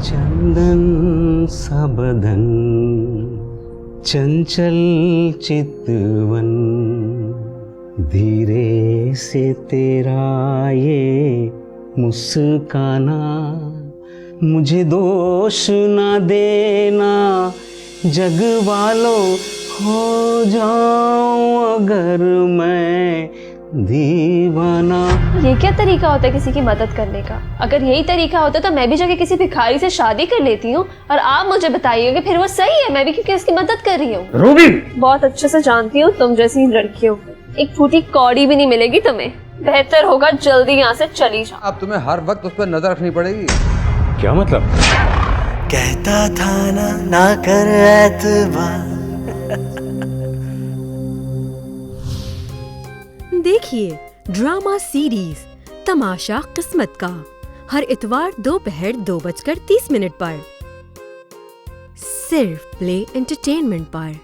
चंदन सा बदन, चंचल चितवन, धीरे से तेरा ये मुस्काना, मुझे दोष ना देना जग वालों, हो जाऊं अगर मैं दीवाना। ये क्या तरीका होता है किसी की मदद करने का? अगर यही तरीका होता तो मैं भी जाके किसी भिखारी से शादी कर लेती हूँ और आप मुझे बताइए फिर वो सही है, मैं भी क्योंकि इसकी मदद कर रही हूँ। रूबी, बहुत अच्छे से जानती हूँ तुम जैसी लड़कियों एक फूटी कौड़ी भी नहीं मिलेगी तुम्हें। बेहतर होगा जल्दी यहाँ से चली जाओ। अब तुम्हें हर वक्त उस पर नजर रखनी पड़ेगी। क्या मतलब? कहता था ना कर एतबार। देखिए ड्रामा सीरीज तमाशा किस्मत का हर इतवार दोपहर 2:30 पर सिर्फ प्ले एंटरटेनमेंट पर।